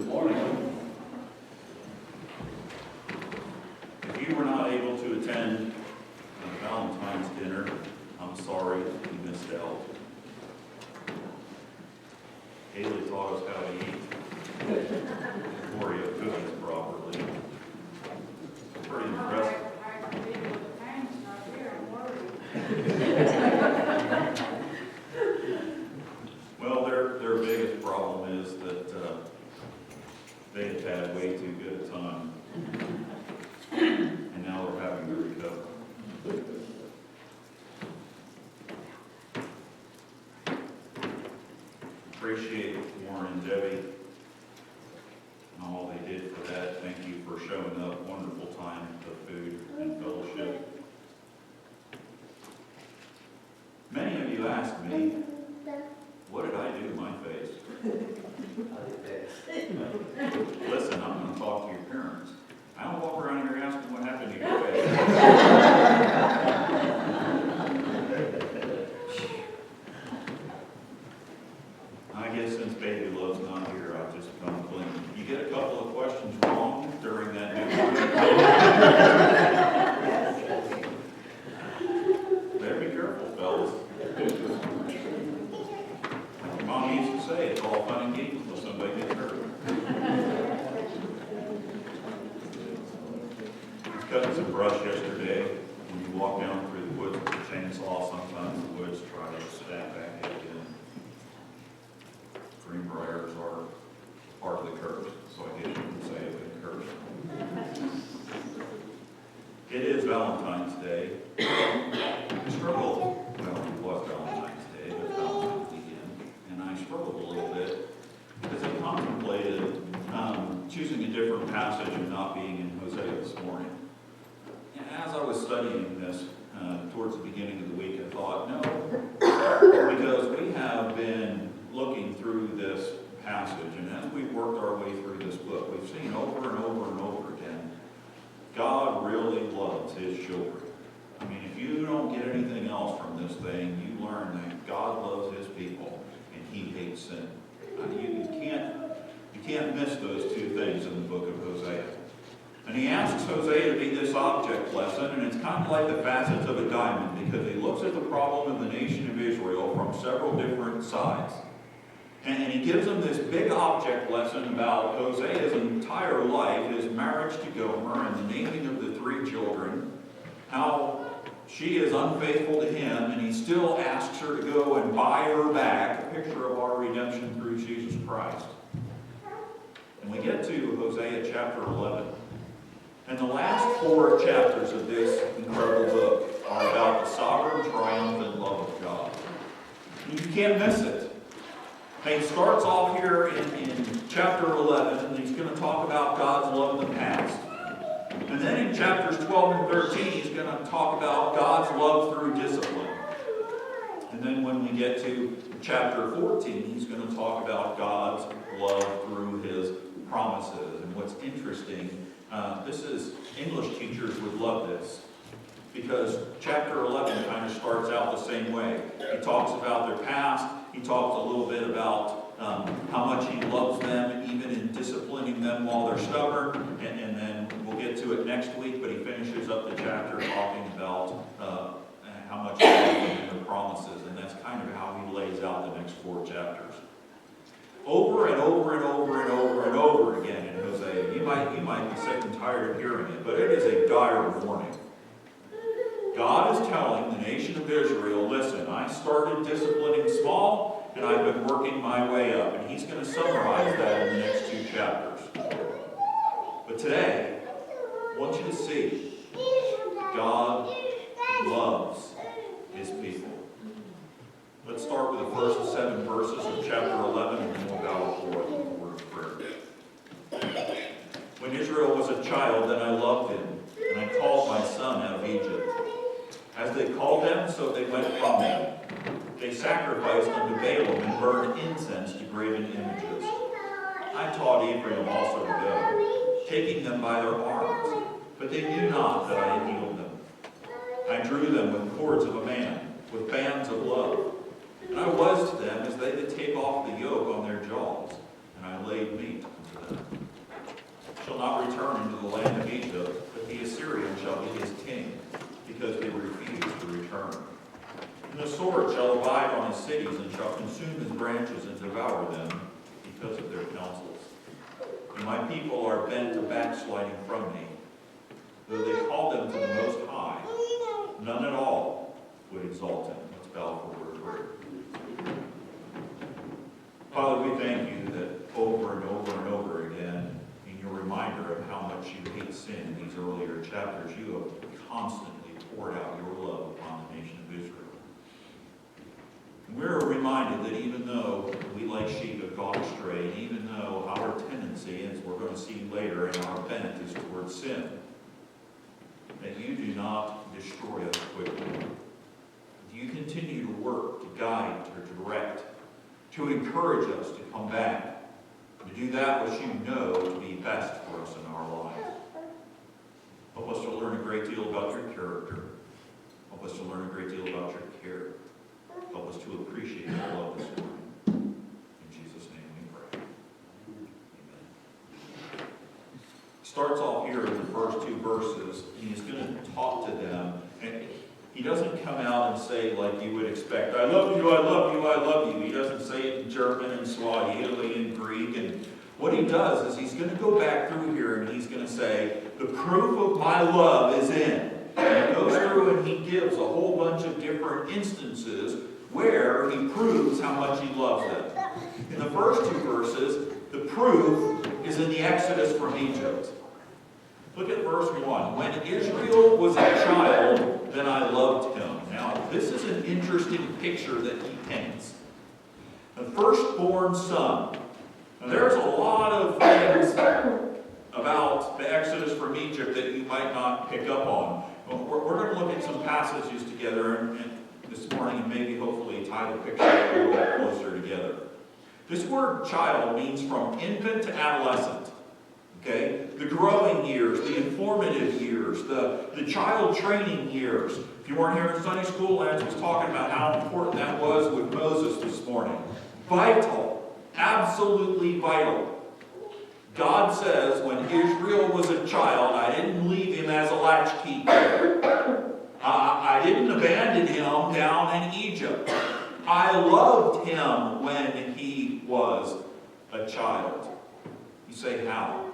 Good morning. If you were not able to attend Valentine's dinner, I'm sorry you missed out. Haley taught us how to eat Oreo cookies properly. Pretty impressive. Well, their biggest problem is that they had had way too good a time, and now they're having to recover. Appreciate Warren and Debbie and all they did for that. Thank you for showing up. Wonderful time of food and fellowship. Many of you asked me, what did I do to my face? Listen, I'm going to talk to your parents. I don't walk around here asking what happened to your face. I guess since Baby Love's not here, I'll just come clean. You get a couple of questions wrong during that better be careful, fellas. Like Mom used to say, it's all fun and games until somebody gets hurt. I was cutting some brush yesterday. When you walk down through the woods with a chainsaw, sometimes the woods try to snap back at you. Greenbriers are part of the curse, so I guess you can say it's a curse. It is Valentine's Day. I struggled, well, it was Valentine's Day, but Valentine's weekend, and I struggled a little bit because I contemplated choosing a different passage and not being in Hosea this morning. And as I was studying this towards the beginning of the week, I thought, no, because we have been looking through this passage, and as we've worked our way through this book, we've seen over and over and over again, God really loves His children. I mean, if you don't get anything else from this thing, you learn that God loves His people, and He hates sin. You can't miss those two things in the book of Hosea. And he asks Hosea to be this object lesson, and it's kind of like the facets of a diamond, because he looks at the problem of the nation of Israel from several different sides. And he gives them this big object lesson about Hosea's entire life, his marriage to Gomer, and the naming of the three children, how she is unfaithful to him, and he still asks her to go and buy her back, a picture of our redemption through Jesus Christ. And we get to Hosea chapter 11. And the last 4 chapters of this incredible book are about the sovereign, triumphant love of God. And you can't miss it. And he starts off here in chapter 11, and he's going to talk about God's love in the past. And then in chapters 12 and 13, he's going to talk about God's love through discipline. And then when we get to chapter 14, he's going to talk about God's love through His promises. And what's interesting, English teachers would love this, because chapter 11 kind of starts out the same way. He talks about their past. He talks a little bit about how much He loves them, even in disciplining them while they're stubborn. And then we'll get to it next week, but he finishes up the chapter talking about how much He loves them and the promises. And that's kind of how he lays out the next 4 chapters. Over and over and over and over and over again in Hosea. You might be sick and tired of hearing it, but it is a dire warning. God is telling the nation of Israel, listen, I started disciplining small, and I've been working my way up. And he's going to summarize that in the next 2 chapters. But today, I want you to see God loves His people. Let's start with the first 7 verses of chapter 11, and then we'll bow before the word of prayer. When Israel was a child, then I loved him, and I called my son out of Egypt. As they called them, so they went from them. They sacrificed unto Baalim and burned incense to graven images. I taught Ephraim also to go, taking them by their arms, but they knew not that I had healed them. I drew them with cords of a man, with bands of love. And I was to them as they that take off the yoke on their jaws, and I laid meat unto them. my people are bent to backsliding from me. Though they call them to the Most High, none at all would exalt him. Let's bow for a word of prayer. Father, we thank you that over and over and over again, in your reminder of how much you hate sin in these earlier chapters, you have constantly poured out your love upon the nation of Israel. And we're reminded that even though we like sheep have gone astray, and even though our tendency, as we're going to see later, and our bent is towards sin, that you do not destroy us quickly. You continue to work, to guide, to direct, to encourage us to come back, to do that which you know to be best for us in our lives. Help us to learn a great deal about your character. Help us to learn a great deal about your care. Help us to appreciate your love this morning. In Jesus' name we pray. Amen. Starts off here in the first two verses, and he's going to talk to them. And he doesn't come out and say like you would expect, I love you, I love you, I love you. He doesn't say it in German and Swahili and Greek. And what he does is he's going to go back through here and he's going to say, the proof of my love is in. And he goes through and he gives a whole bunch of different instances where he proves how much he loves them. In the first two verses, the proof is in the Exodus from Egypt. Look at verse 1. When Israel was a child, then I loved him. Now, this is an interesting picture that he paints. The firstborn son. Now, there's a lot of things about the Exodus from Egypt that you might not pick up on. We're going to look at some passages together and this morning and maybe hopefully tie the picture a little bit closer together. This word child means from infant to adolescent. Okay? The growing years, the informative years, the child training years. If you weren't here in Sunday school, Lance was talking about how important that was with Moses this morning. Vital. Absolutely vital. God says, when Israel was a child, I didn't leave him as a latchkey kid. I didn't abandon him down in Egypt. I loved him when he was a child. You say, how?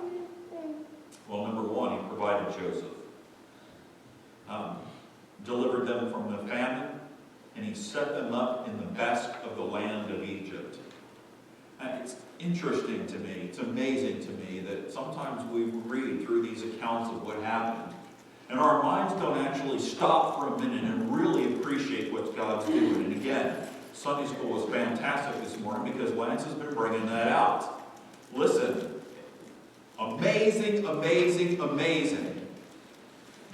Well, number one, he provided Joseph. Delivered them from the famine, and he set them up in the best of the land of Egypt. It's interesting to me, it's amazing to me that sometimes we read through these accounts of what happened, and our minds don't actually stop for a minute and really appreciate what God's doing. And again, Sunday school was fantastic this morning because Lance has been bringing that out. Listen, amazing, amazing, amazing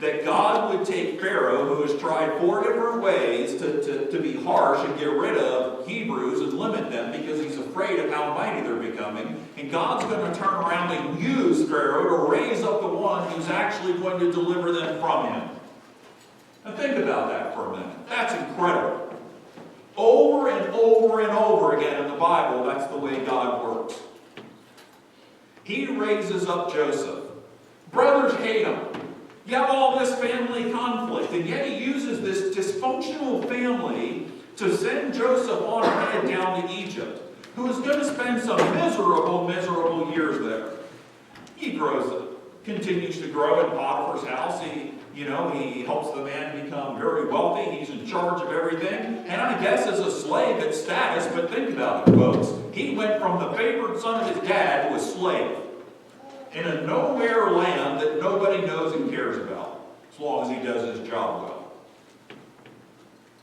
that God would take Pharaoh, who has tried 4 different ways to be harsh and get rid of Hebrews and limit them because he's afraid of how mighty they're becoming. And God's going to turn around and use Pharaoh to raise up the one who's actually going to deliver them from him. Now think about that for a minute. That's incredible. Over and over and over again in the Bible, that's the way God works. He raises up Joseph. Brothers hate him. You have all this family conflict, and yet he uses this dysfunctional family to send Joseph on ahead down to Egypt, who is going to spend some miserable, miserable years there. He continues to grow in Potiphar's house. He helps the man become very wealthy. He's in charge of everything. And I guess as a slave, it's status, but think about it, folks. He went from the favored son of his dad to a slave in a nowhere land that nobody knows and cares about, as long as he does his job well.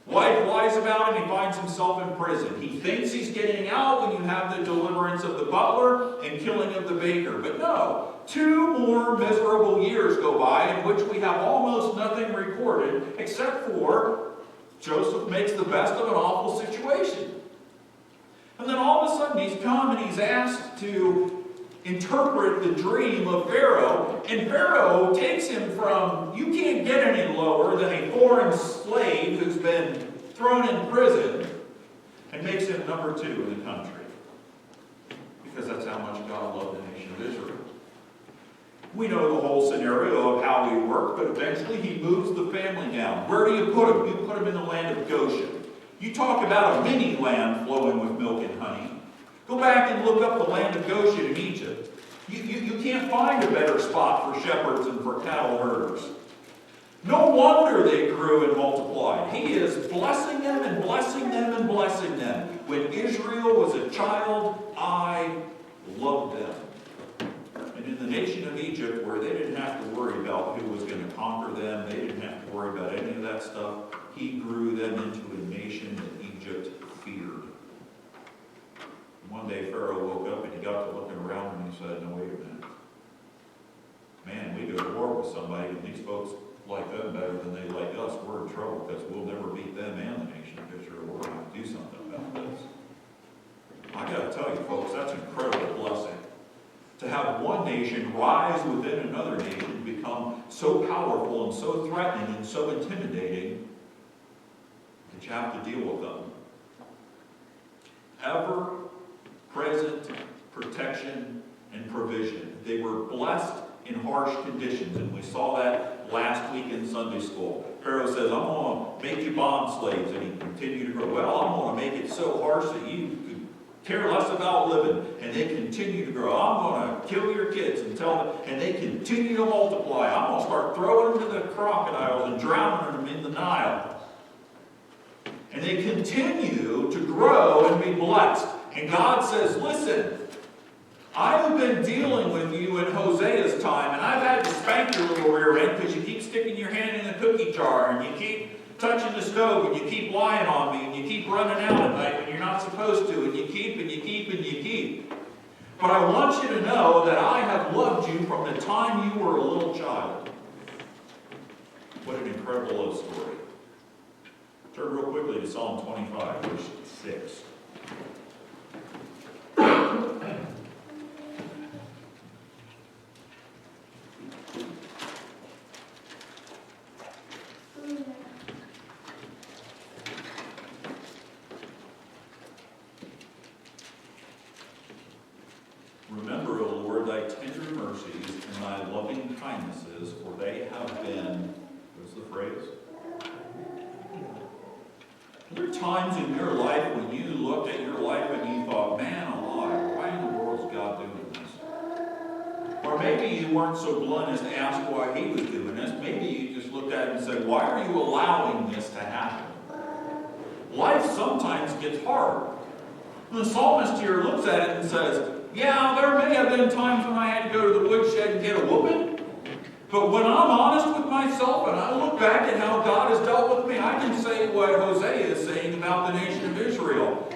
Wife lies about him, he finds himself in prison. He thinks he's getting out when you have the deliverance of the butler and killing of the baker. But no, 2 more miserable years go by in which we have almost nothing recorded except for Joseph makes the best of an awful situation. And then all of a sudden he's come and he's asked to interpret the dream of Pharaoh, and Pharaoh takes him from, you can't get any lower than a foreign slave who's been thrown in prison, and makes him number 2 in the country. Because that's how much God loved the nation of Israel. We know the whole scenario of how he worked, but eventually he moves the family down. Where do you put him? You put him in the land of Goshen. You talk about a mini land flowing with milk and honey. Go back and look up the land of Goshen in Egypt. You can't find a better spot for shepherds and for cattle herders. No wonder they grew and multiplied. He is blessing them and blessing them and blessing them. When Israel was a child, I loved them. And in the nation of Egypt, where they didn't have to worry about who was going to conquer them, they didn't have to worry about any of that stuff, he grew them into a nation that Egypt feared. One day Pharaoh woke up and he got to looking around and he said, no, wait a minute. Man, we go to war with somebody and these folks like them better than they like us. We're in trouble because we'll never beat them and the nation of Israel. We're going to have to do something about this. I got to tell you, folks, that's an incredible blessing. To have one nation rise within another nation, become so powerful and so threatening and so intimidating that you have to deal with them. Ever-present protection and provision. They were blessed in harsh conditions, and we saw that last week in Sunday school. Pharaoh says, I'm going to make you bond slaves, and he continued to grow. Well, I'm going to make it so harsh that you could care less about living, and they continue to grow. I'm going to kill your kids and tell them, and they continue to multiply. I'm going to start throwing them to the crocodiles and drowning them in the Nile. And they continue to grow and be blessed. And God says, listen, I've been dealing with you in Hosea's time, and I've had to spank your little rear end because you keep sticking your hand in the cookie jar, and you keep touching the stove, and you keep lying on me, and you keep running out at night when you're not supposed to, and you keep, and you keep, and you keep. But I want you to know that I have loved you from the time you were a little child. What an incredible love story. Turn real quickly to Psalm 25, verse 6. Remember, O Lord, thy tender mercies and thy loving kindnesses, for they have been, what's the phrase? Are there times in your life when you looked at your life and you thought, man alive, why in the world is God doing this? Or maybe you weren't so blunt as to ask why he was doing this. Maybe you just looked at it and said, why are you allowing this to happen? Life sometimes gets hard. And the psalmist here looks at it and says, yeah, there may have been times when I had to go to the woodshed and get a whooping. But when I'm honest with myself and I look back at how God has dealt with me, I can say what Hosea is saying about the nation of Israel.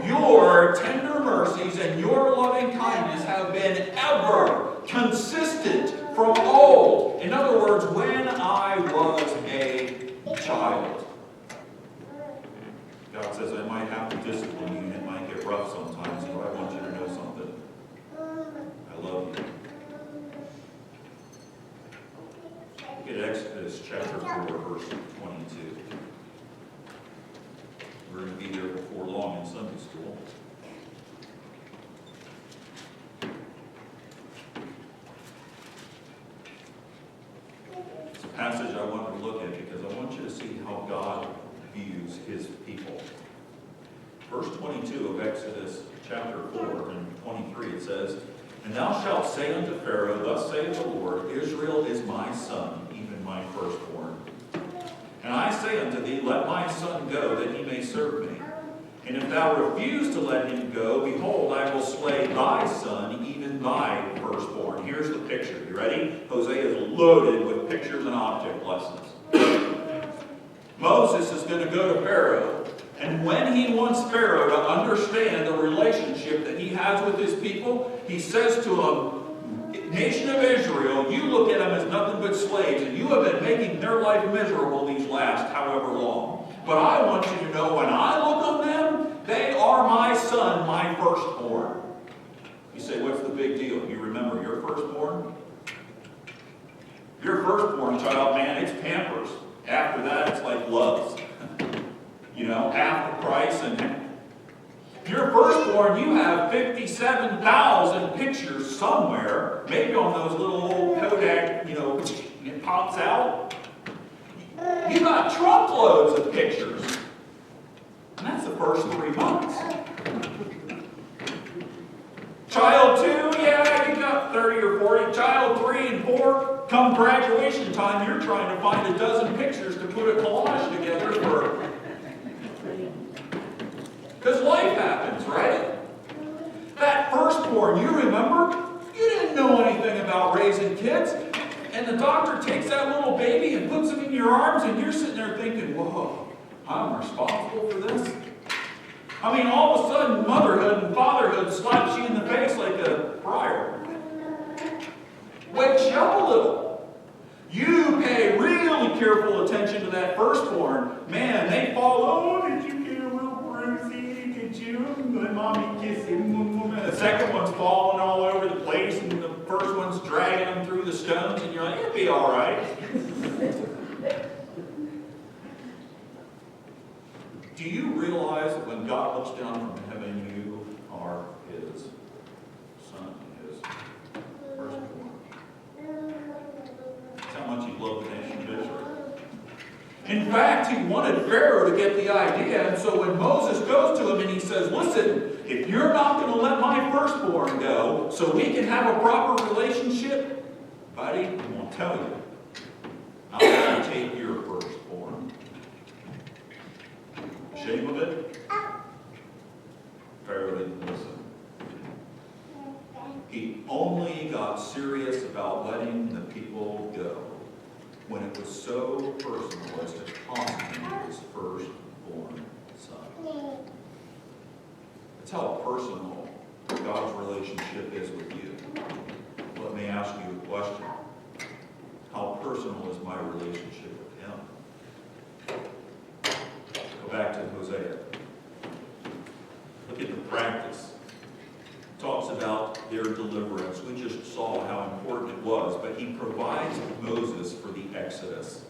Your tender mercies and your loving kindness have been ever consistent from old. In other words, when I was a child. God says, I might have to discipline you and it might get rough sometimes, but I want you to know something. I love you. Look at Exodus chapter 4, verse 22. We're going to be there before long in Sunday school. It's a passage I want to look at because I want you to see how God views his people. Verse 22 of Exodus chapter 4 and 23, it says, And thou shalt say unto Pharaoh, Thus saith the Lord, Israel is my son, even my firstborn. And I say unto thee, Let my son go, that he may serve me. And if thou refuse to let him go, behold, I will slay thy son, even thy firstborn. Here's the picture. You ready? Hosea is loaded with pictures and object lessons. Moses is going to go to Pharaoh, and when he wants Pharaoh to understand the relationship that he has with his people, he says to him, Nation of Israel, you look at them as nothing but slaves, and you have been making their life miserable these last however long. But I want you to know when I look on them, they are my son, my firstborn. You say, what's the big deal? You remember your firstborn? Your firstborn child, man, it's Pampers. After that, it's like loves. You know, half the price. And your firstborn, you have 57,000 pictures somewhere, maybe on those little old Kodak, you know, it pops out. You got truckloads of pictures. And that's the first 3 months. Child 2, yeah, you got 30 or 40, child 3 and 4, come graduation time, you're trying to find a dozen pictures to put a collage together for. Because life happens, right? That firstborn, you remember? You didn't know anything about raising kids. And the doctor takes that little baby and puts him in your arms, and you're sitting there thinking, whoa, I'm responsible for this? I mean, all of a sudden, motherhood and fatherhood slaps you in the face like a briar. Wakes you up a little. You pay really careful attention to that firstborn. Man, they fall, oh, did you get a little bruisey? Did you? Let mommy kiss him. And the second one's falling all over the place, and the first one's dragging them through the stones, and you're like, it'll be all right. Do you realize that when God looks down from heaven, you are His son, His firstborn? That's how much He loved the nation of Israel. In fact, He wanted Pharaoh to get the idea, and so when Moses goes to him and he says, listen, if you're not going to let my firstborn go so we can have a proper relationship, buddy, I'm going to tell you, I'm going to take your firstborn. Shame of it? Pharaoh didn't listen. He only got serious about letting the people go when it was so personal as to cost him his firstborn son. That's how personal God's relationship is with you. Let me ask you a question. How personal is my relationship with Him? Go back to Hosea. Look at the practice. It talks about their deliverance. We just saw how important it was, but He provides Moses for the Exodus.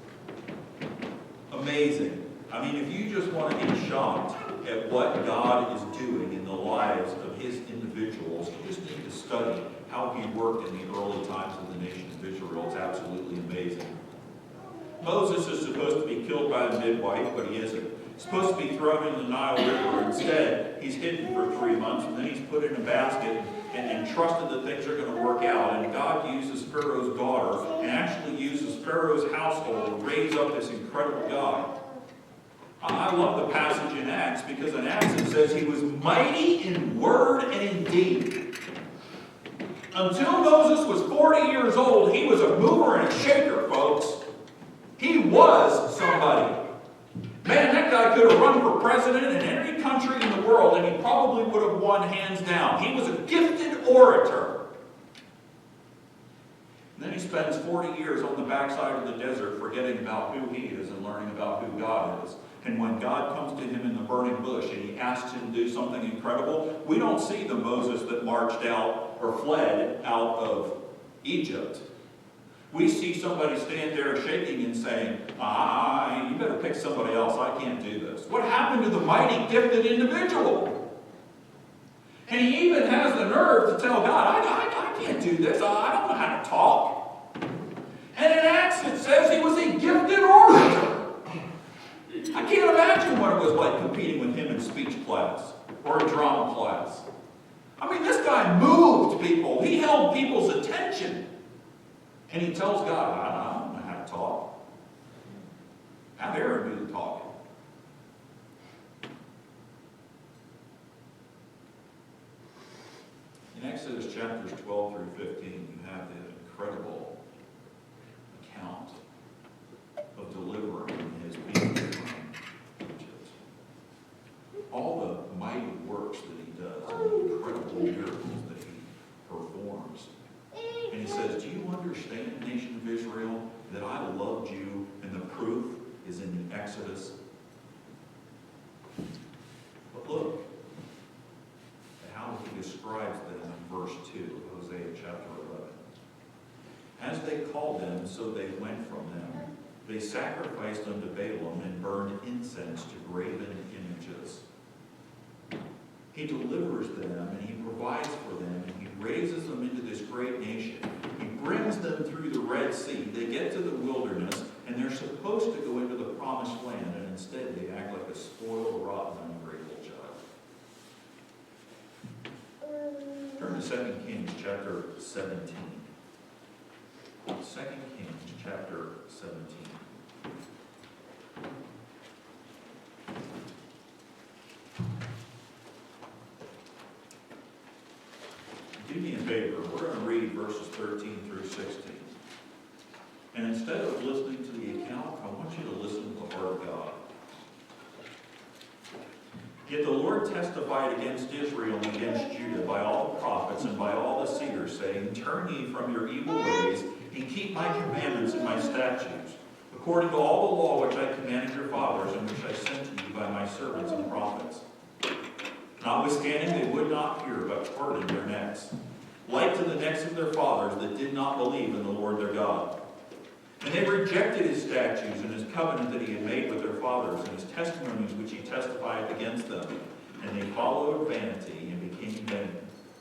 Amazing. I mean, if you just want to get shocked at what God is doing in the lives of His individuals, you just need to study how He worked in the early times of the nation of Israel. It's absolutely amazing. Moses is supposed to be killed by a midwife, but he isn't. He's supposed to be thrown in the Nile River. Instead, he's hidden for 3 months, and then he's put in a basket and trusted that things are going to work out. And God uses Pharaoh's daughter and actually uses Pharaoh's household to raise up this incredible God. I love the passage in Acts, because in Acts it says he was mighty in word and in deed. Until Moses was 40 years old, he was a mover and a shaker, folks. He was somebody. Man, that guy could have run for president in any country in the world, and he probably would have won hands down. He was a gifted orator. And then he spends 40 years on the backside of the desert forgetting about who he is and learning about who God is. And when God comes to him in the burning bush and He asks him to do something incredible, we don't see the Moses that marched out or fled out of Egypt. We see somebody stand there shaking and saying, you better pick somebody else. I can't do this. What happened to the mighty, gifted individual? And he even has the nerve to tell God, I can't do this. I don't know how to talk. And in Acts it says he was a gifted orator. I can't imagine what it was like competing with him in speech class or in drama class. I mean, this guy moved people. He held people's attention. And he tells God, I don't know how to talk. Have Aaron do the talking. In Exodus chapters 12 through 15, you have the incredible account of delivering His people from Egypt. All the mighty works that He does, and the incredible miracles that He performs. And He says, do you understand, nation of Israel, that I loved you, and the proof is in the Exodus? But look at how He describes them in verse 2 of Hosea chapter 11. As they called them, so they went from them. They sacrificed unto Balaam and burned incense to graven images. He delivers them, and He provides for them, and He raises them into this great nation. He brings them through the Red Sea. They get to the wilderness, and they're supposed to go into the promised land, and instead they act like a spoiled, rotten, ungrateful child. Turn to 2 Kings chapter 17. 2 Kings chapter 17. Do me a favor, we're going to read verses 13 through 16. And instead of listening to the account, I want you to listen to the heart of God. Yet the Lord testified against Israel and against Judah by all the prophets and by all the seers, saying, Turn ye from your evil ways, and keep my commandments and my statutes, according to all the law which I commanded your fathers, and which I sent to you by my servants and prophets. Notwithstanding, they would not hear, but hardened their necks, like to the necks of their fathers that did not believe in the Lord their God. And they rejected his statutes and his covenant that he had made with their fathers, and his testimonies which he testified against them. And they followed vanity and became vain,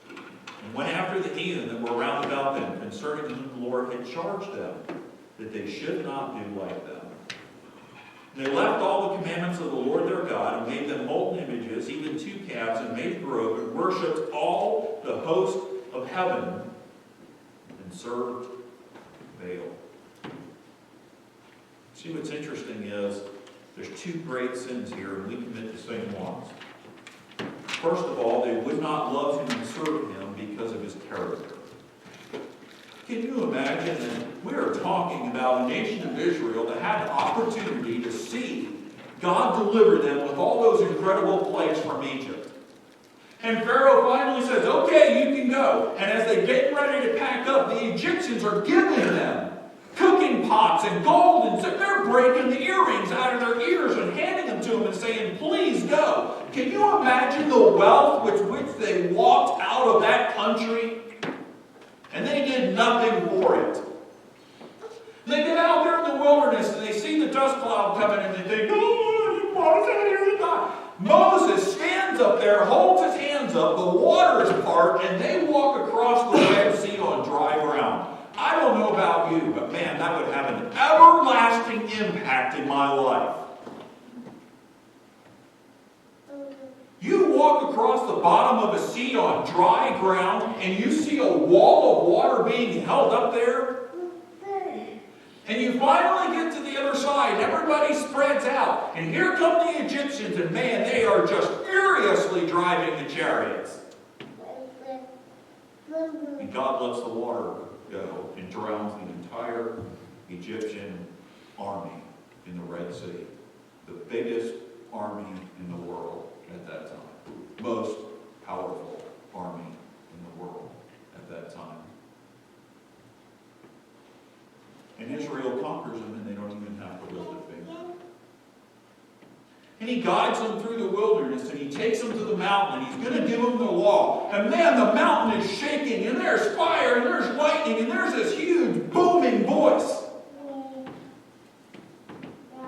and went after the heathen that were round about them, concerning whom the Lord had charged them, that they should not do like them. And they left all the commandments of the Lord their God, and made them molten images, even 2 calves, and made a grove, and worshipped all the host of heaven, and served Baal. See, what's interesting is there's 2 great sins here, and we commit the same ones. First of all, they would not love him and serve him because of his character. Can you imagine that we are talking about a nation of Israel that had an opportunity to see God deliver them with all those incredible plagues from Egypt? And Pharaoh finally says, okay, you can go. And as they get ready to pack up, the Egyptians are giving them cooking pots and gold, and they're breaking the earrings out of their ears and handing them to them and saying, please go. Can you imagine the wealth with which they walked out of that country? And they did nothing for it. They get out there in the wilderness and they see the dust cloud coming and they think, oh, you brought us out here to die. Moses stands up there, holds his hands up, the water is part, and they walk across the Red Sea on dry ground. I don't know about you, but man, that would have an everlasting impact in my life. You walk across the bottom of a sea on dry ground, and you see a wall of water being held up there, and you finally get to the other side, and everybody spreads out, and here come the Egyptians, and man, they are just furiously driving the chariots. And God lets the water go and drowns the entire Egyptian army in the Red Sea. The biggest army in the world at that time. Most powerful army in the world at that time. And Israel conquers them, and they don't even have to lift a finger. And he guides them through the wilderness, and he takes them to the mountain, and he's going to give them the law. And man, the mountain is shaking, and there's fire, and there's lightning, and there's this huge booming voice.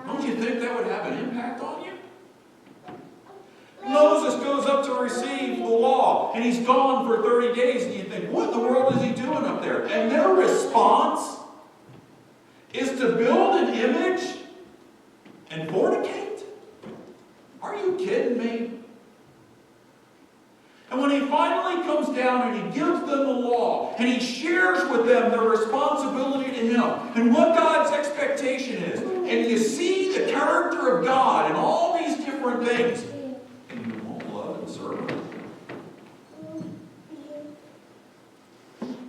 Don't you think that would have an impact on you? Moses goes up to receive the law, and he's gone for 30 days, and you think, what in the world is he doing up there? And their response is to build an image and fornicate? Are you kidding me? And when he finally comes down and he gives them the law, and he shares with them their responsibility to him, and what God's expectation is, and you see the character of God and all these different things, and you won't love and serve him.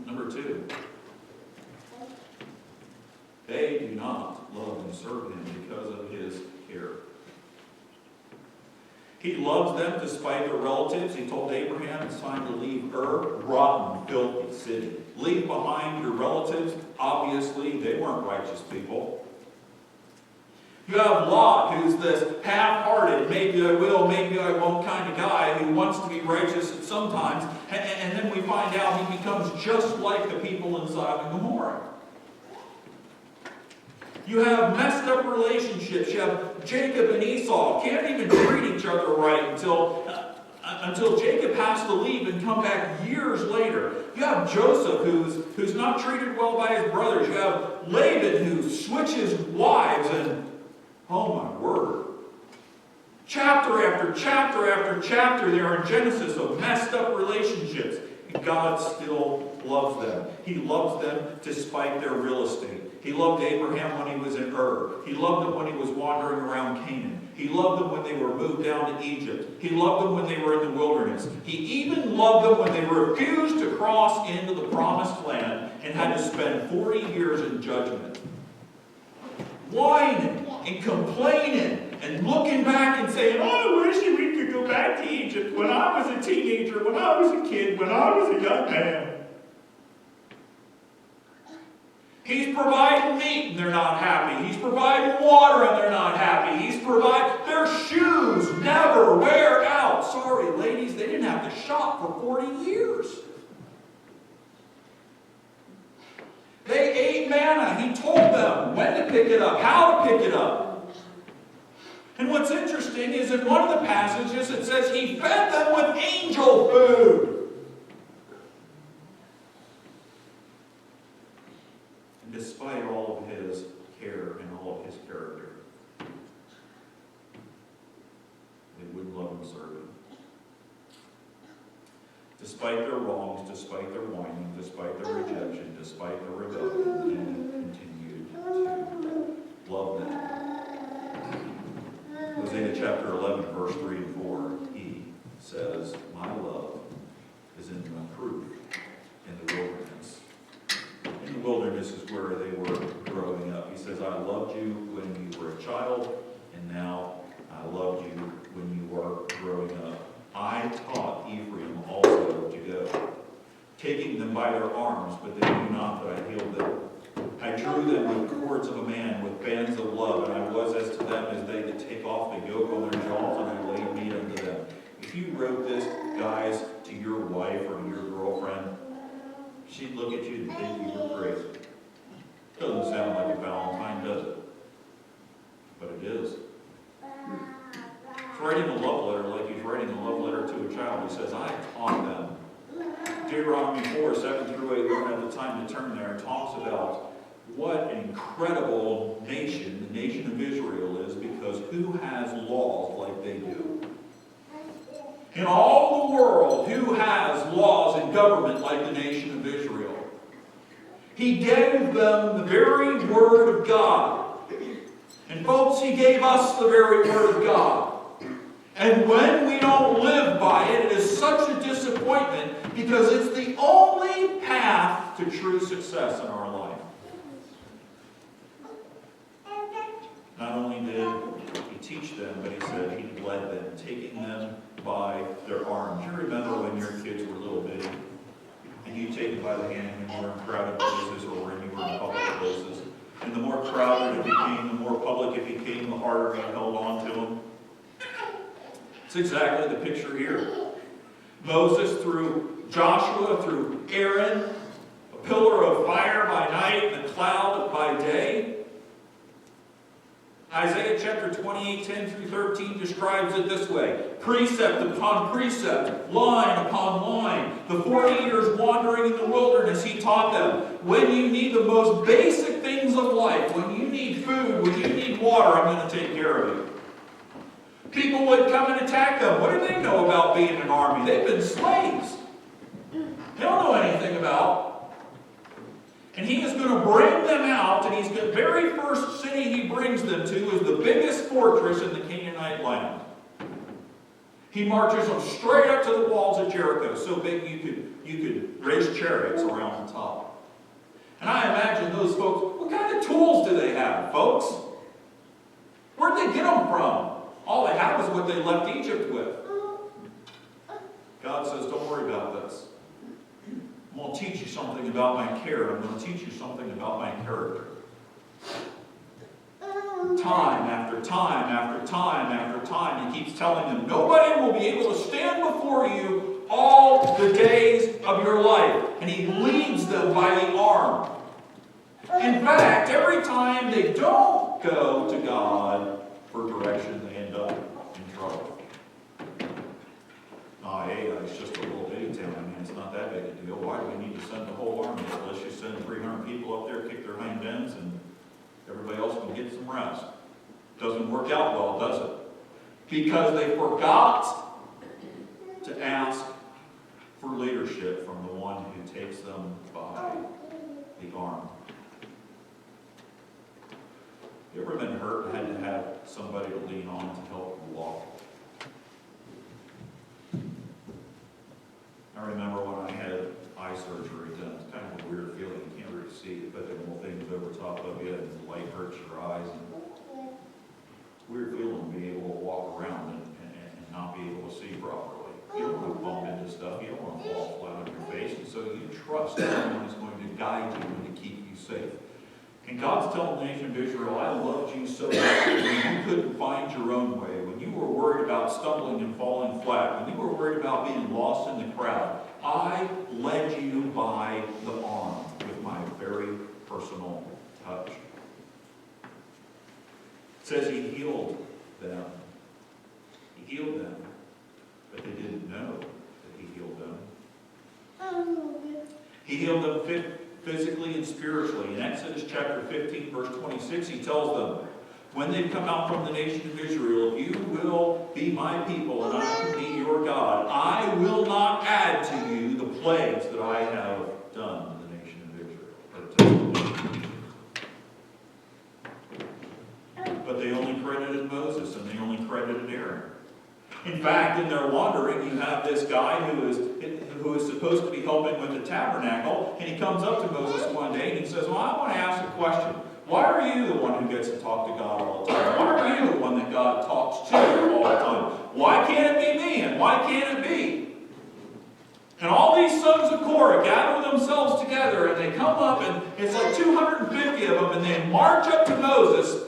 Number 2, they do not love and serve him because of his care. He loves them despite their relatives. He told Abraham it's time to leave Ur, rotten, filthy city. Leave behind your relatives. Obviously, they weren't righteous people. You have Lot, who's this half-hearted, maybe I will, maybe I won't kind of guy who wants to be righteous sometimes. And then we find out he becomes just like the people in Sodom and Gomorrah. You have messed up relationships. You have Jacob and Esau. Can't even treat each other right until Jacob has to leave and come back years later. You have Joseph who's not treated well by his brothers. You have Laban who switches wives, and oh my word. Chapter after chapter after chapter there in Genesis of messed up relationships. God still loves them. He loves them despite their real estate. He loved Abraham when he was in Ur. He loved them when he was wandering around Canaan. He loved them when they were moved down to Egypt. He loved them when they were in the wilderness. He even loved them when they refused to cross into the promised land and had to spend 40 years in judgment. Whining and complaining and looking back and saying, oh, I wish we could go back to Egypt when I was a teenager, when I was a kid, when I was a young man. He's providing meat and they're not happy. He's providing water and they're not happy. He's providing their shoes never wear out. Sorry, ladies, they didn't have to shop for 40 years. They ate manna. He told them when to pick it up, how to pick it up. And what's interesting is in one of the passages it says he fed them with angel food. And despite all of his care and all of his character, they wouldn't love and serve him. Despite their wrongs, despite their whining, despite their rejection, despite their rebellion, he continued to love them. Hosea chapter 11, verse 3 and 4, he says, my love is in the proof in the wilderness. In the wilderness is where they were growing up. He says, I loved you when you were a child, and now I loved you when you were growing up. I taught Ephraim also to go, taking them by their arms, but they knew not that I healed them. I drew them with cords of a man, with bands of love, and I was as to them as they that take off the yoke on their jaws, and I laid meat unto them. If you wrote this, guys, to your wife or your girlfriend, she'd look at you and think you were crazy. Doesn't sound like a Valentine, does it? But it is. He's writing a love letter like he's writing a love letter to a child. He says, I taught them. Deuteronomy 4, 7 through 8, we don't have the time to turn there, and talks about what an incredible nation the nation of Israel is, because who has laws like they do? In all the world, who has laws and government like the nation of Israel? He gave them the very Word of God. And folks, He gave us the very Word of God. And when we don't live by it, it is such a disappointment, because it's the only path to true success in our life. Not only did He teach them, but He said He led them, taking them by their arms. You remember when your kids were little bitty, and you take them by the hand when you were in crowded places or when you were in public places. And the more crowded it became, the more public it became, the harder you held on to them. It's exactly the picture here. Moses through Joshua, through Aaron, a pillar of fire by night and a cloud by day. Isaiah chapter 28, 10 through 13 describes it this way. Precept upon precept, line upon line. The 40 years wandering in the wilderness, He taught them. When you need the most basic things of life, when you need food, when you need water, I'm going to take care of you. People would come and attack them. What do they know about being an army? They've been slaves. They don't know anything about. And He is going to bring them out, and He's the very first city He brings them to is the biggest fortress in the Canaanite land. He marches them straight up to the walls of Jericho, so big you could race chariots around the top. And I imagine those folks, what kind of tools do they have, folks? Where'd they get them from? All they had was what they left Egypt with. God says, don't worry about this. I'm going to teach you something about my care. I'm going to teach you something about my character. Time after time after time after time, He keeps telling them, nobody will be able to stand before you all the days of your life. And He leads them by the arm. In fact, every time they don't go to God for direction, they end up in trouble. It's just a little bitty town. I mean, it's not that big a deal. Why do we need to send the whole army? Let's just send 300 people up there, kick their hind ends, and everybody else can get some rest. Doesn't work out well, does it? Because they forgot to ask for leadership from the one who takes them by the arm. You ever been hurt and had to have somebody to lean on to help you walk? I remember when I had eye surgery done. It's kind of a weird feeling. You can't really see it, but the little things over top of you and the light hurts your eyes. And weird feeling to be able to walk around and not be able to see properly. You don't want to bump into stuff. You don't want to fall flat on your face. And so you trust that someone is going to guide you and to keep you safe. And God's telling the nation of Israel, I loved you so much that when you couldn't find your own way, when you were worried about stumbling and falling flat, when you were worried about being lost in the crowd, I led you by the arm with my very personal touch. It says he healed them. He healed them, but they didn't know that he healed them. He healed them physically and spiritually. In Exodus chapter 15, verse 26, he tells them, when they come out from the nation of Israel, if you will be my people and I can be your God, I will not add to you the plagues that I have done to the nation of Israel. But they only credited Moses and they only credited Aaron. In fact, in their wandering, you have this guy who is supposed to be helping with the tabernacle, and he comes up to Moses one day and he says, well, I want to ask a question. Why are you the one who gets to talk to God all the time? Why are you the one that God talks to all the time? Why can't it be me? And why can't it be? And all these sons of Korah gather themselves together, and they come up, and it's like 250 of them, and they march up to Moses.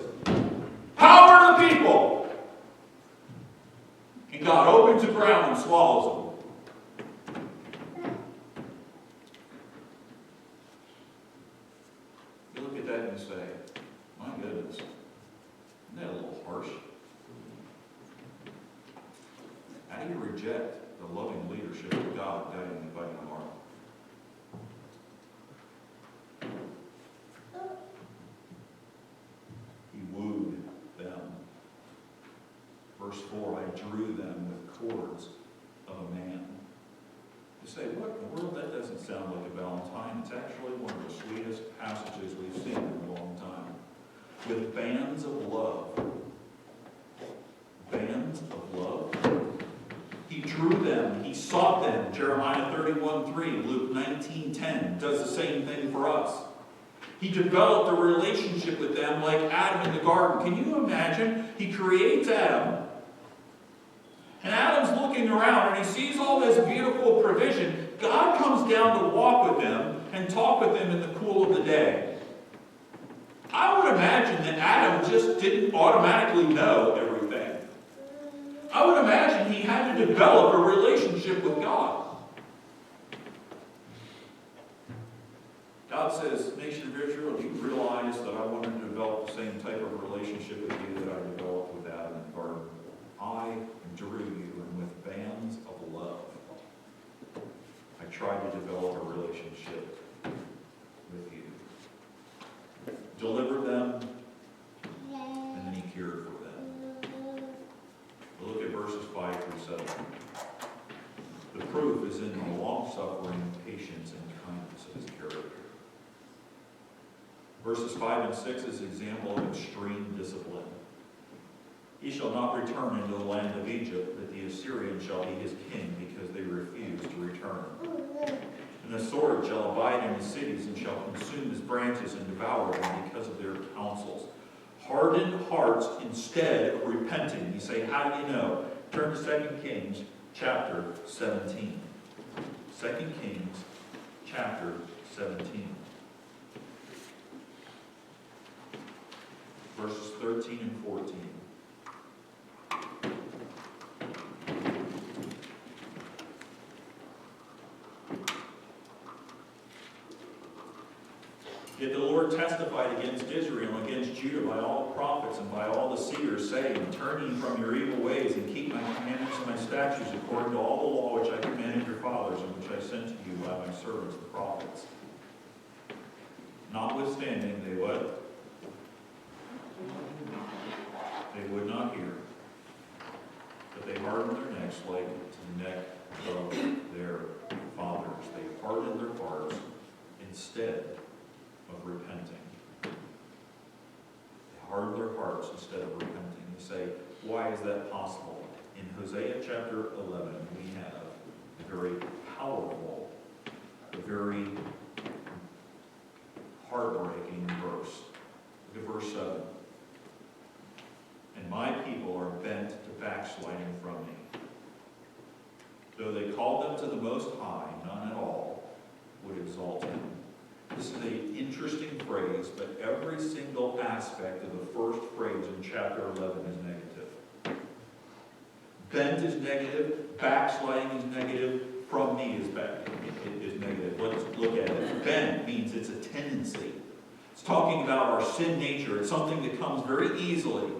Power to the people! And God opens the ground and swallows them. You look at that and you say, my goodness, isn't that a little harsh? How do you reject the loving leadership of God guiding you by your heart? He wooed them. Verse 4, I drew them with cords of a man. You say, what in the world? That doesn't sound like a Valentine. It's actually one of the sweetest passages we've seen in a long time. With bands of love. Bands of love. He drew them. He sought them. Jeremiah 31:3, Luke 19:10 does the same thing for us. He developed a relationship with them like Adam in the garden. Can you imagine? He creates Adam. And Adam's looking around and he sees all this beautiful provision. God comes down to walk with them and talk with them in the cool of the day. I would imagine that Adam just didn't automatically know everything. I would imagine he had to develop a relationship with God. God says, nation of Israel, do you realize that I wanted to develop the same type of relationship with you that I developed with Adam in the garden? I drew you, and with bands of love, I tried to develop a relationship with you. Delivered them, and then he cared for them. We'll look at verses 5 through 7. The proof is in the long-suffering, patience, and kindness of his character. Verses 5 and 6 is an example of extreme discipline. He shall not return into the land of Egypt, but the Assyrian shall be his king, because they refuse to return. And the sword shall abide in his cities, and shall consume his branches and devour them because of their counsels. Hardened hearts instead of repenting. You say, how do you know? Turn to 2 Kings chapter 17. 2 Kings chapter 17. Verses 13 and 14. Yet the Lord testified against Israel and against Judah by all the prophets and by all the seers, saying, turn ye from your evil ways, and keep my commandments and my statutes according to all the law which I commanded your fathers, and which I sent to you by my servants the prophets. Notwithstanding, they what? They would not hear, but they hardened their necks like to the neck of their hardened their hearts instead of repenting. They hardened their hearts instead of repenting. You say, why is that possible? In Hosea chapter 11, we have a very powerful, a very heartbreaking verse. Look at verse 7. And my people are bent to backsliding from me. Though they called them to the Most High, none at all would exalt him. This is an interesting phrase, but every single aspect of the first phrase in chapter 11 is negative. Bent is negative, backsliding is negative, from me is negative. Let's look at it. Bent means it's a tendency. It's talking about our sin nature. It's something that comes very easily.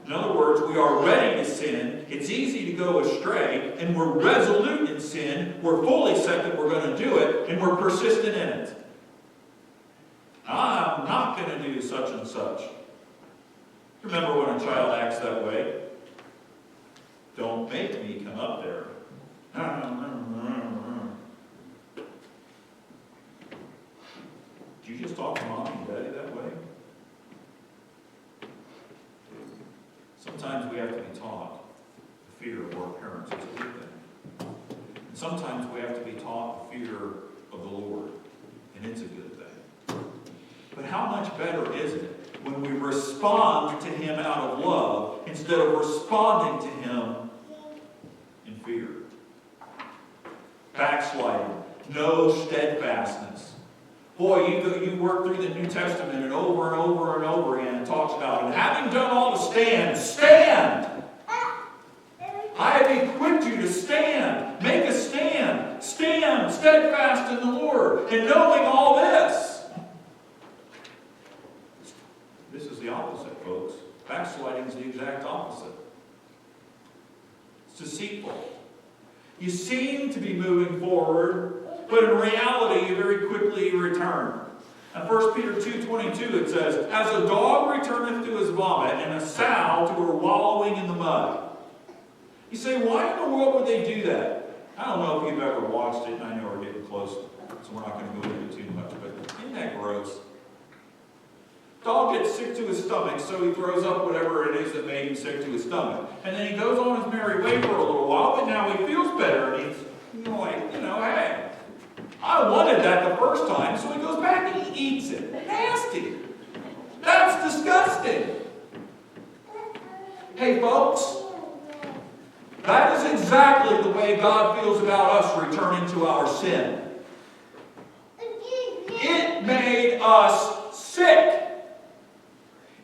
In other words, we are ready to sin. It's easy to go astray, and we're resolute in sin. We're fully set that we're going to do it, and we're persistent in it. I'm not going to do such and such. Remember when a child acts that way? Don't make me come up there. Did you just talk to Mommy and Daddy that way? Sometimes we have to be taught the fear of our parents is a good thing. And sometimes we have to be taught the fear of the Lord, and it's a good thing. But how much better is it when we respond to Him out of love instead of responding to Him in fear? Backsliding, no steadfastness. Boy, you work through the New Testament and over and over and over again it talks about it. And having done all to stand, stand! I have equipped you to stand. Make a stand. Stand steadfast in the Lord. And knowing all this. This is the opposite, folks. Backsliding is the exact opposite. It's deceitful. You seem to be moving forward, but in reality, you very quickly return. In 1 Peter 2:22, it says, as a dog returneth to his vomit, and a sow to her wallowing in the mud. You say, why in the world would they do that? I don't know if you've ever watched it, and I know we're getting close, so we're not going to go into it too much, but isn't that gross? Dog gets sick to his stomach, so he throws up whatever it is that made him sick to his stomach. And then he goes on his merry way for a little while, but now he feels better, and he's hey, I wanted that the first time, so he goes back and he eats it. Nasty. That's disgusting. Hey, folks, that is exactly the way God feels about us returning to our sin. It made us sick.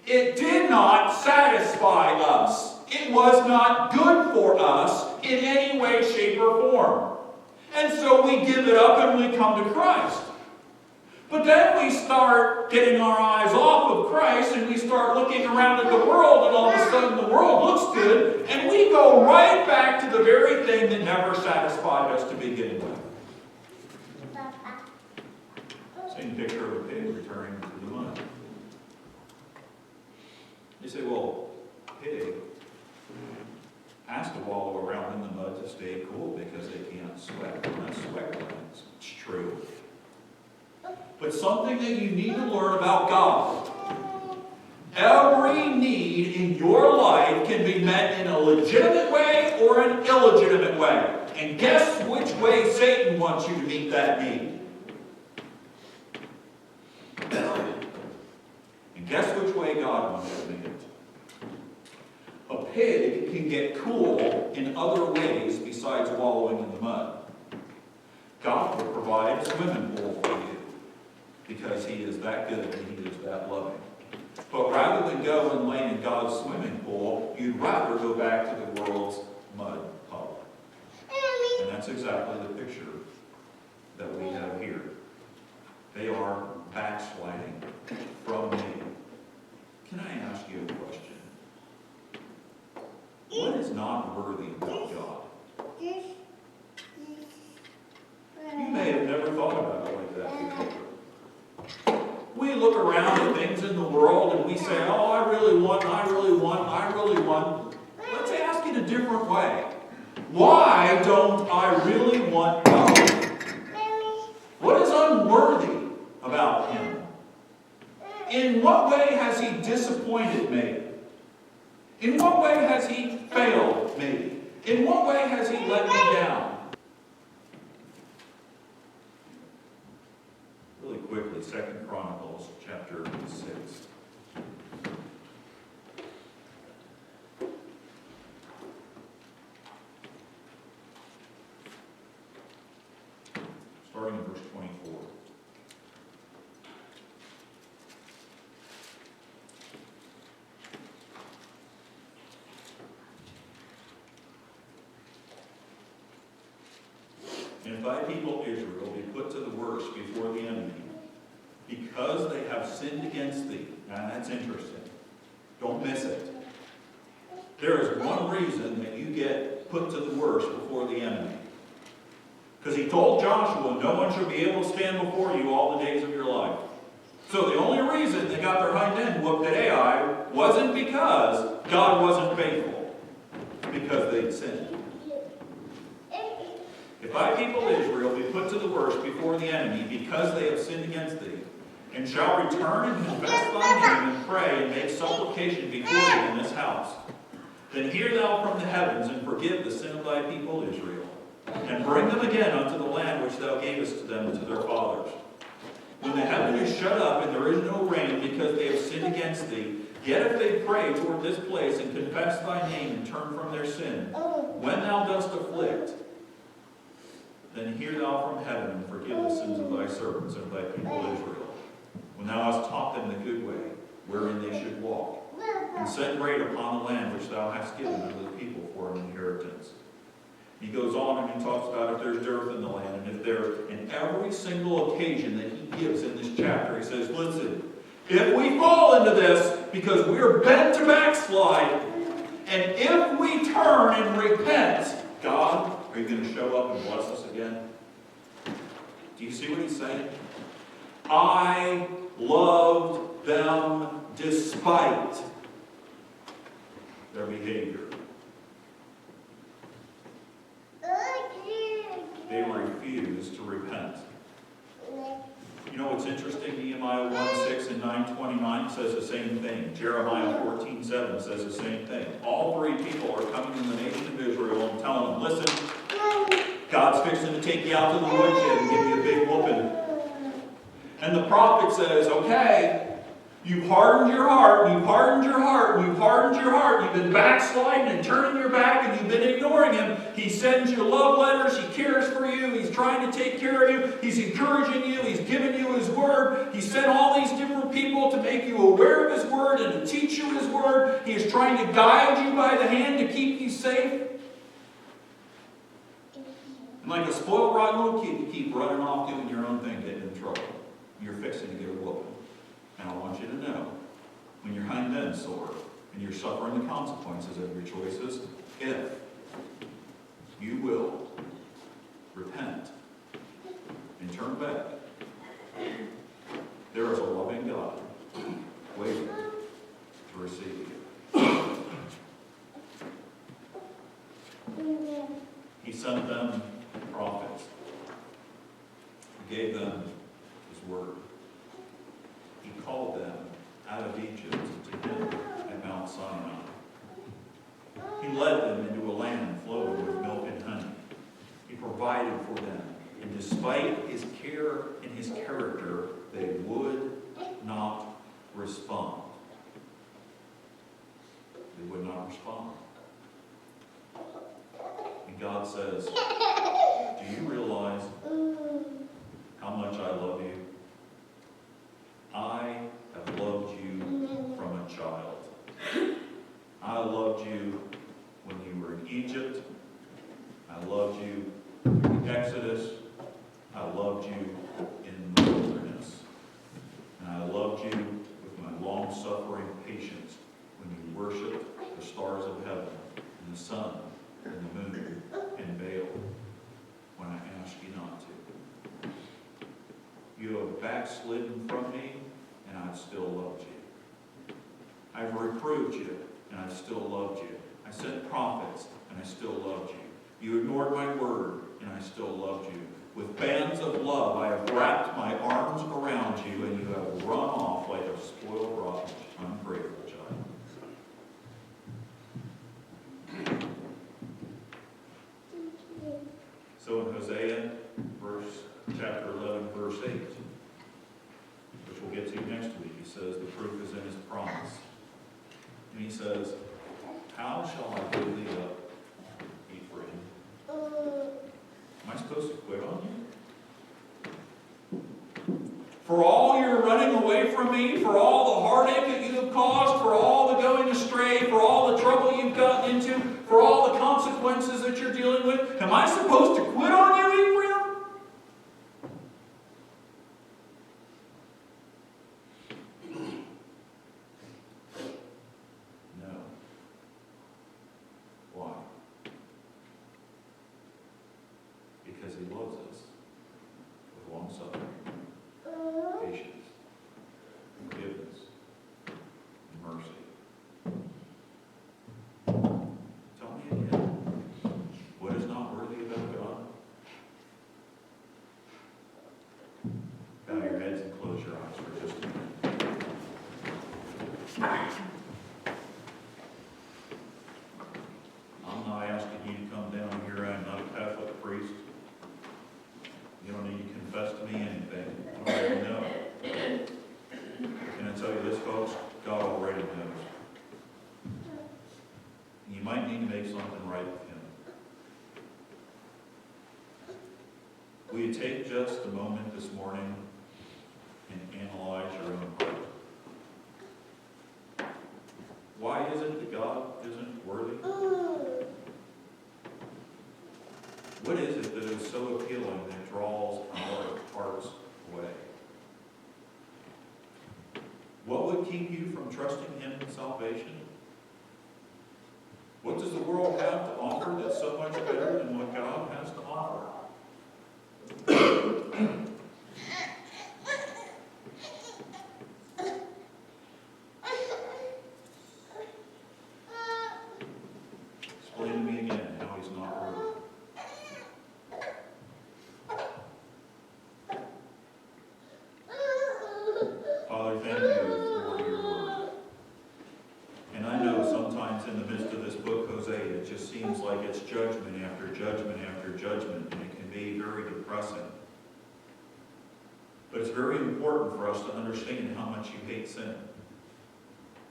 It did not satisfy us. It was not good for us in any way, shape, or form. And so we give it up and we come to Christ. But then we start getting our eyes off of Christ and we start looking around at the world, and all of a sudden the world looks good, and we go right back to the very thing that never satisfied us to begin with. Same picture of a pig returning to the mud. You say, well, pig has to wallow around in the mud to stay cool because they can't sweat. They're not sweat glands. It's true. But something that you need to learn about God. Every need in your life can be met in a legitimate way or an illegitimate way. And guess which way Satan wants you to meet that need? And guess which way God wants you to meet it? A pig can get cool in other ways besides wallowing in the mud. God will provide a swimming pool for you because He is that good and He is that loving. But rather than go and lay in God's swimming pool, you'd rather go back to the world's mud puddle. And that's exactly the picture that we have here. They are backsliding from me. Can I ask you a question? What is not worthy about God? You may have never thought about it like that before. We look around at things in the world and we say, oh, I really want. Let's ask it a different way. Why don't I really want God? What is unworthy about him? In what way has he disappointed me? In what way has he failed me? In what way has he let me down? Really quickly, 2 Chronicles chapter 6. Starting in verse 24. And if thy people Israel be put to the worse before the enemy, because they have sinned against thee. Now that's interesting. Don't miss it. There is one reason that you get put to the worse before the enemy. Because he told Joshua, no one shall be able to stand before you all the days of your life. So the only reason they got their hind end whooped at Ai wasn't because God wasn't faithful. Because they'd sinned. If thy people Israel be put to the worse before the enemy, because they have sinned against thee, and shall return and confess thy name, and pray, and make supplication before thee in this house, then hear thou from the heavens, and forgive the sin of thy people Israel, and bring them again unto the land which thou gavest to them and to their fathers. When the heaven is shut up, and there is no rain, because they have sinned against thee, yet if they pray toward this place, and confess thy name, and turn from their sin, when thou dost afflict, then hear thou from heaven, and forgive the sins of thy servants and of thy people Israel, when thou hast taught them the good way, wherein they should walk, and set rain upon the land which thou hast given unto the people for an inheritance. He goes on and he talks about if there's dearth in the land, and if there, in every single occasion that he gives in this chapter, he says, listen, if we fall into this because we're bent to backslide, and if we turn and repent, God, are you going to show up and bless us again? Do you see what he's saying? I loved them despite their behavior. They refused to repent. You know what's interesting? Nehemiah 1:6 and 9:29 says the same thing. Jeremiah 14:7 says the same thing. All three people are coming in the nation of Israel and telling them, listen, God's fixing to take you out to the woodshed and give you a big whooping. And the prophet says, okay, you've hardened your heart, you've hardened your heart, you've hardened your heart, you've been backsliding and turning your back and you've been ignoring him. He sends you love letters, he cares for you, he's trying to take care of you, he's encouraging you, he's giving you his word. He sent all these different people to make you aware of his word and to teach you his word. He is trying to guide you by the hand to keep you safe. And like a spoiled rotten little kid, you keep running off doing your own thing, getting in trouble. You're fixing to get a whooping. And I want you to know, when your hind end's sore, and you're suffering the consequences of your choices, if you will repent and turn back, there is a loving God waiting to receive you. He sent them prophets. He gave them his word. He called them out of Egypt to him at Mount Sinai. He led them into a land flowing with milk and honey. He provided for them. And despite his care and his character, they would not respond. They would not respond. And God says, do you realize how much I love you? I have loved you from a child. I loved you when you were in Egypt. I loved you in Exodus. I loved you in the wilderness. And I loved you with my long-suffering patience when you worshiped the stars of heaven and the sun and the moon and Baal when I asked you not to. You have backslidden from me, and I've still loved you. I've reproved you, and I've still loved you. I sent prophets, and I still loved you. You ignored my word, and I still loved you. With bands of love I have wrapped my arms around you, and you have run off like a spoiled, rotten, ungrateful child. So in Hosea, chapter 11, verse 8, which we'll get to next week, he says the proof is in his promise. And he says, how shall I give thee up, Ephraim? Am I supposed to quit on you? For all your running away from me, for all the heartache that you have caused, for all the going astray, for all the trouble you've gotten into, for all the consequences that you're dealing with, am I supposed to quit on you, Ephraim? No. Why? Because he loves us with long suffering, patience, forgiveness, and mercy. Tell me again, what is not worthy about God? Bow your heads and close your eyes for just a minute. I'm not asking you to come down here. I'm not a Catholic priest. You don't need to confess to me anything. I already know. Can I tell you this, folks? God already knows. You might need to make something right with him. Will you take just a moment this morning and analyze your own heart? Why is it that God isn't worthy? What is it that is so appealing that draws our hearts away? What would keep you from trusting him in salvation? What does the world have to offer that's so much better than what God has to offer? Explain to me again how he's not worthy. Father, thank you for your word. And I know sometimes in the midst of this book, Hosea, it just seems like it's judgment after judgment after judgment, and it can be very depressing. But it's very important for us to understand how much you hate sin.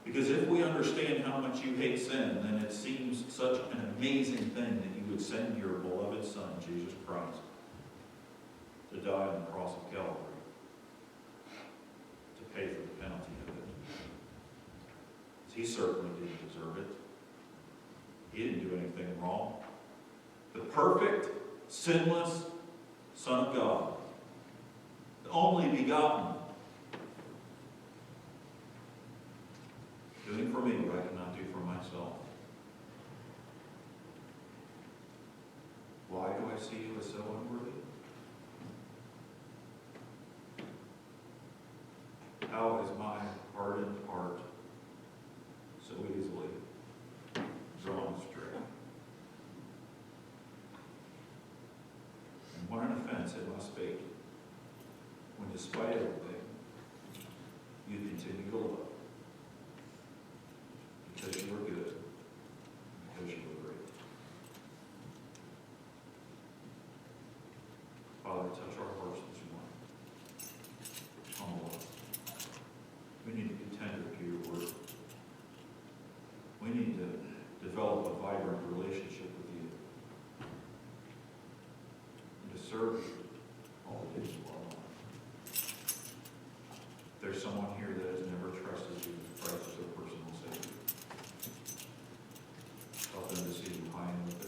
Because if we understand how much you hate sin, then it seems such an amazing thing that you would send your beloved Son, Jesus Christ, to die on the cross of Calvary, to pay for the penalty of it. He certainly didn't deserve it. He didn't do anything wrong. The perfect, sinless Son of God, the only begotten, doing for me what I cannot do for myself. Why do I see you as so unworthy? How is my hardened heart so easily drawn astray? And what an offense it must be when, despite everything, you continue to love. Because you are good, because you are great. Father, touch our hearts this morning. Humble us. We need to be tender to your word. We need to develop a vibrant relationship with you. And to serve you all the days of our life. There's someone here that has never trusted Jesus Christ as their personal Savior. Help them to see you high and lifted